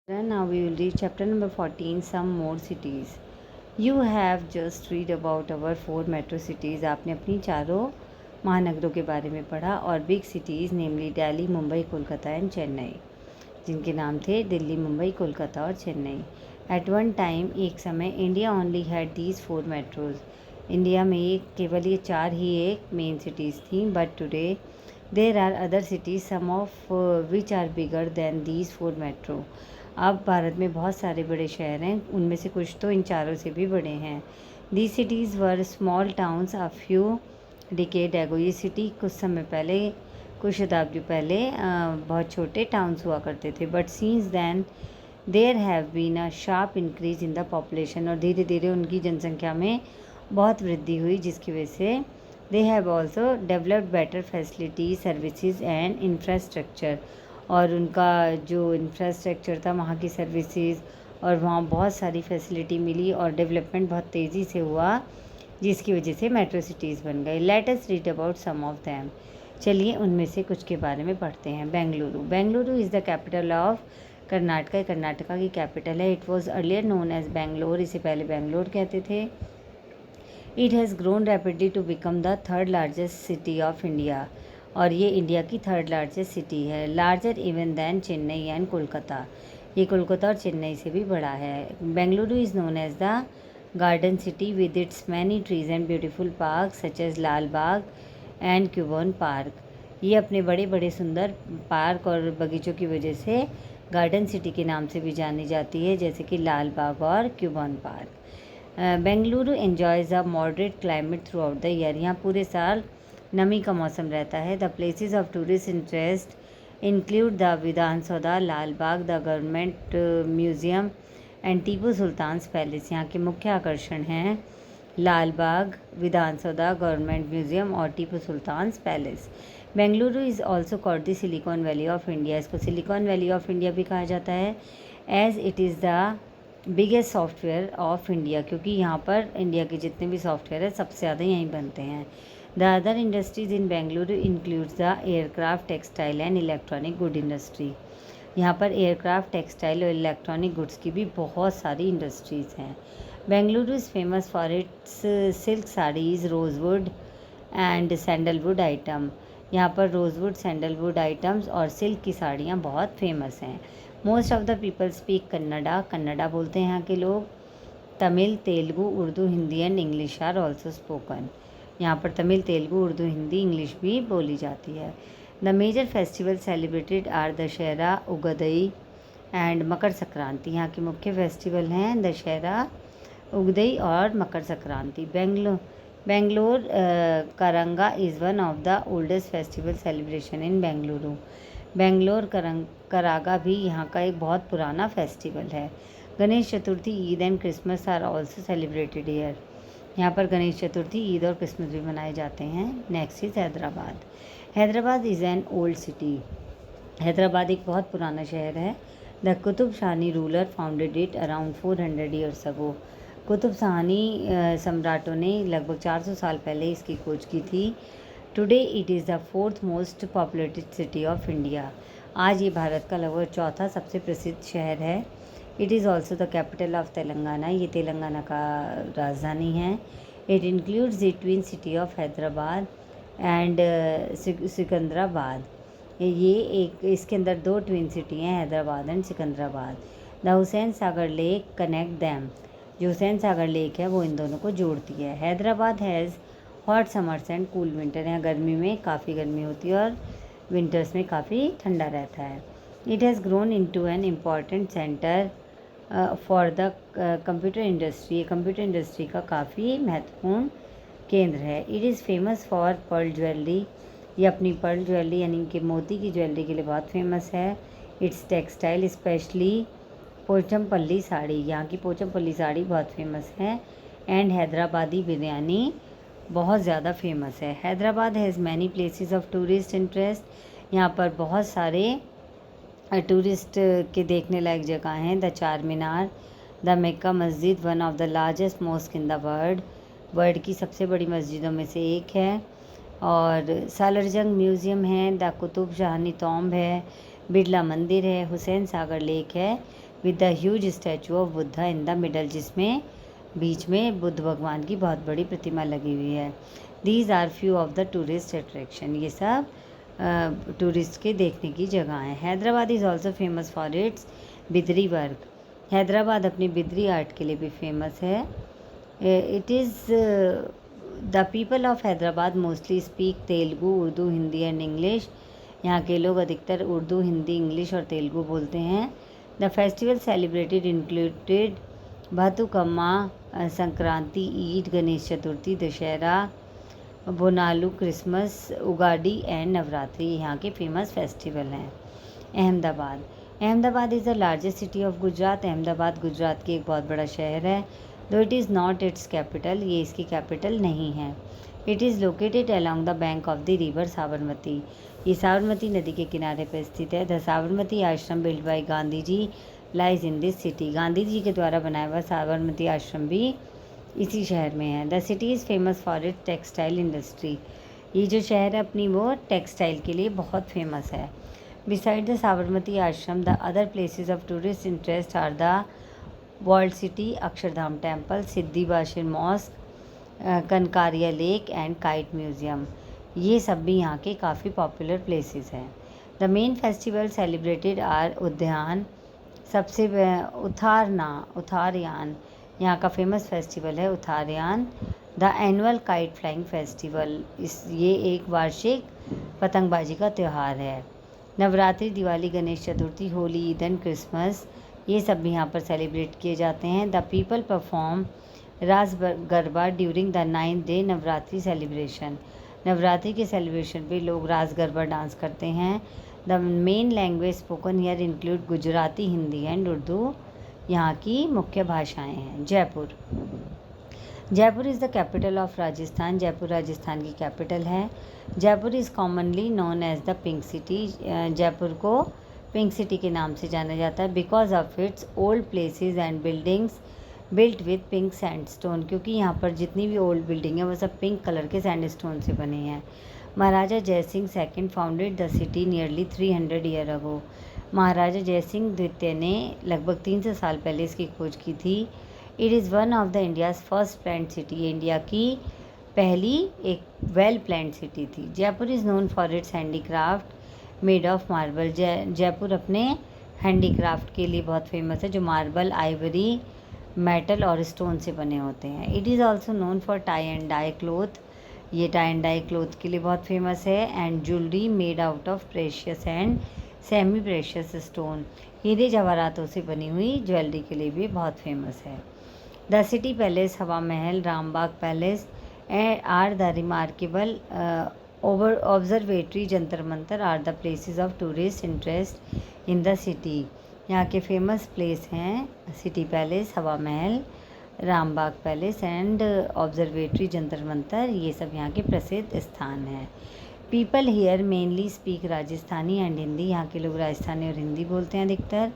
Now we will read chapter number 14, some more cities. You have just read about our 4 metro cities. आपने अपनी चारों महानगरों के बारे में पढ़ा और big cities namely Delhi, Mumbai, Kolkata and Chennai, जिनके नाम थे दिल्ली, मुंबई, कोलकाता और चेन्नई. एट वन टाइम, एक समय, India only had these 4 metros. India में केवल ये 4 ही एक मेन सिटीज़ थी. But today there are other cities, some of which are bigger than these 4 metro. अब भारत में बहुत सारे बड़े शहर हैं, उनमें से कुछ तो इन चारों से भी बड़े हैं. The cities were small towns a few decade ago. ये सिटी कुछ समय पहले, कुछ शताब्दी पहले बहुत छोटे टाउन्स हुआ करते थे. But since then there have been a sharp increase in the population. और धीरे धीरे उनकी जनसंख्या में बहुत वृद्धि हुई, जिसकी वजह से they have also developed better facilities, services and infrastructure. और उनका जो इंफ्रास्ट्रक्चर था, वहाँ की सर्विसेज और वहाँ बहुत सारी फैसिलिटी मिली और डेवलपमेंट बहुत तेज़ी से हुआ, जिसकी वजह से मेट्रो सिटीज़ बन गई. Let us read about some of them. चलिए उनमें से कुछ के बारे में पढ़ते हैं. Bengaluru. Bengaluru is the capital of Karnataka. Karnataka की कैपिटल है. It was earlier known as Bangalore. इसे पहले बेंगलोर कहते थे. It has grown rapidly to become the third largest city of India. और ये इंडिया की थर्ड लार्जेस्ट सिटी है. Larger even than Chennai and Kolkata. ये कोलकाता और चेन्नई से भी बड़ा है. Bengaluru is known as the garden city with its many trees and beautiful park such as Lal Bagh and Cubbon park. ये अपने बड़े बड़े सुंदर पार्क और बगीचों की वजह से गार्डन सिटी के नाम से भी जानी जाती है, जैसे कि लाल बाग और Cubbon park. Bengaluru enjoys a moderate climate throughout the year. यहाँ पूरे साल नमी का मौसम रहता है. The places of tourist interest include the Vidhana Soudha, Lal Bagh, the government museum and Tipu Sultan's palace. यहाँ के मुख्य आकर्षण हैं लाल बाग, विधान सौदा, गवर्नमेंट म्यूज़ियम और Tipu Sultan's palace. Bengaluru is also called the Silicon Valley of India. इसको सिलिकॉन वैली ऑफ इंडिया भी कहा जाता है, as it is the biggest software of India, क्योंकि यहाँ पर इंडिया के जितने भी सॉफ्टवेयर है सबसे ज़्यादा यहीं बनते हैं. The other industries in Bengaluru includes the aircraft, textile and electronic good industry. यहाँ पर एयरक्राफ्ट, टेक्सटाइल और इलेक्ट्रॉनिक गुड्स की भी बहुत सारी इंडस्ट्रीज़ हैं. Bengaluru is famous for it's silk saris, rosewood and sandalwood item. यहाँ पर रोजवुड, सैंडलवुड आइटम्स और सिल्क की साड़ियाँ बहुत फेमस हैं. Most of the people speak Kannada. Kannada बोलते हैं यहाँ के लोग. Tamil, Telugu, Urdu, Hindi and English are also spoken. यहाँ पर तमिल, तेलुगु, उर्दू, हिंदी, इंग्लिश भी बोली जाती है. The major festival celebrated are Dussehra, Ugadi and Makar Sankranti. यहाँ के मुख्य फेस्टिवल हैं दशहरा, उगदई और Makar Sankranti. Bangalore Karaga is one of the oldest festival celebration in Bengaluru. Bangalore Karaga भी यहाँ का एक बहुत पुराना फेस्टिवल है. Ganesh Chaturthi, Eid and Christmas are also celebrated year. यहाँ पर गणेश चतुर्थी, ईद और क्रिसमस भी मनाए जाते हैं. Next is Hyderabad. Hyderabad is an old city. Hyderabad एक बहुत पुराना शहर है. The Qutb Shahi ruler founded it around 400 years ago. Qutb Shahi सम्राटों ने लगभग 400 साल पहले इसकी खोज की थी. Today it is the fourth most populated city of India. आज ये भारत का लगभग चौथा सबसे प्रसिद्ध शहर है. It is also the capital of Telangana. ये तेलंगाना का राजधानी है. It includes the twin city of Hyderabad and Secunderabad. ये एक, इसके अंदर 2 ट्विन सिटी हैं, Hyderabad and Secunderabad. The Hussain Sagar lake connect them. जो हुसैन सागर लेक है वो इन दोनों को जोड़ती है. Hyderabad has hot summers and cool winter. यहाँ गर्मी में काफ़ी गर्मी होती है और विंटर्स में काफ़ी ठंडा रहता है. It has grown into an important centre for the computer industry. Computer industry का काफ़ी महत्वपूर्ण केंद्र है. It is famous for pearl jewellery. ये अपनी पर्ल ज्वेलरी यानी कि मोती की ज्वेलरी के लिए बहुत फेमस है. It's textile specially Pochampally sari. यहाँ की पोचमपल्ली साड़ी बहुत फेमस है. एंड हैदराबादी बिरयानी बहुत ज़्यादा फेमस है. Hyderabad has many places of tourist interest. यहाँ पर बहुत सारे टूरिस्ट के देखने लायक जगह हैं. द चार मीनार, द मक्का मस्जिद, one of the largest mosque in the world की सबसे बड़ी मस्जिदों में से एक है. और सालरजंग म्यूज़ियम है. द कुतुब शाही टॉम्ब है. बिरला मंदिर है. हुसैन सागर लेक है. With the huge statue of Buddha in the middle, जिसमें बीच में बुद्ध भगवान की बहुत बड़ी प्रतिमा लगी हुई है। These are few of the tourist attraction, ये सब टूरिस्ट के देखने की जगह हैं। Hyderabad is also famous for its Bidri work, Hyderabad अपनी बिदरी आर्ट के लिए भी फेमस है। It is the people of Hyderabad mostly speak Telugu, Urdu, Hindi and English, यहाँ के लोग अधिकतर उर्दू, हिंदी, इंग्लिश और तेलुगु बोलते हैं। The festival celebrated included Bathukamma, Sankranti, Eid, Ganesh Chaturthi, Dussehra, Bonalu, Christmas, Ugadi and Navratri यहाँ के फेमस फेस्टिवल हैं। Ahmedabad, Ahmedabad is the largest city of Gujarat, Ahmedabad Gujarat की एक बहुत बड़ा शहर है। Though it is not its capital, ये इसकी कैपिटल नहीं है। It is located along the bank of the river Sabarmati, ये साबरमती नदी के किनारे पर स्थित है। The Sabarmati ashram build by Gandhi ji lies in this city, Gandhi ji के द्वारा बनाया हुआ साबरमती आश्रम भी इसी शहर में है। The city is famous for it textile industry, ये जो शहर है अपनी वो टेक्सटाइल के लिए बहुत फेमस है। Beside the Sabarmati ashram the other places of tourist interest are the world city, Akshardham temple, Siddi Bashir mosque, Kankaria lake and kite museum, ये सब भी यहाँ के काफ़ी पॉपुलर प्लेसेस हैं। The main festival celebrated are Uttarayan, सबसे उथारयान यहाँ का फेमस फेस्टिवल है Uttarayan. The annual kite flying festival, ये एक वार्षिक पतंगबाजी का त्यौहार है। नवरात्रि, दिवाली, गणेश चतुर्थी, होली, ईद एंड क्रिसमस, ये सब भी यहाँ पर सेलिब्रेट किए जाते हैं। The people perform Ras Garba during the 9th day Navratri celebration, Navratri के सेलिब्रेशन पे लोग रास गरबा डांस करते हैं। The main language spoken here include Gujarati, Hindi and Urdu, यहाँ की मुख्य भाषाएं हैं। Jaipur, Jaipur is the capital of Rajasthan, Jaipur Rajasthan की कैपिटल है। Jaipur is commonly known as the Pink City, Jaipur को पिंक सिटी के नाम से जाना जाता है because of its old places and buildings built with pink sandstone, क्योंकि यहाँ पर जितनी भी ओल्ड बिल्डिंग है वो सब पिंक कलर के सैंडस्टोन से बनी हैं। Maharaja Jai Singh second founded the city nearly 300 year ago, Maharaja Jai Singh द्वितीय ने लगभग 300 साल पहले इसकी खोज की थी। It is one of the India's first planned city, India की पहली एक वेल प्लान्ड सिटी थी। Jaipur is known for its handicraft made of marble, Jaipur अपने हैंडीक्राफ्ट के लिए बहुत फेमस है जो मार्बल, आइवरी, मेटल और स्टोन से बने होते हैं। It is also known for tie and dye cloth, ये टाई एंड डाई क्लोथ के लिए बहुत फेमस है। And jewellery made out of precious and semi precious stone, हीरे जवाहरातों से बनी हुई ज्वेलरी के लिए भी बहुत फेमस है। The city palace, Hawa Mahal, Rambagh palace are the remarkable observatory, Jantar Mantar are the places of tourist interest in the city, यहाँ के फेमस प्लेस हैं city palace, Hawa Mahal, Rambagh palace and observatory, Jantar Mantar, ये सब यहाँ के प्रसिद्ध स्थान हैं। People here mainly speak Rajasthani and Hindi, यहाँ के लोग राजस्थानी और हिंदी बोलते हैं अधिकतर।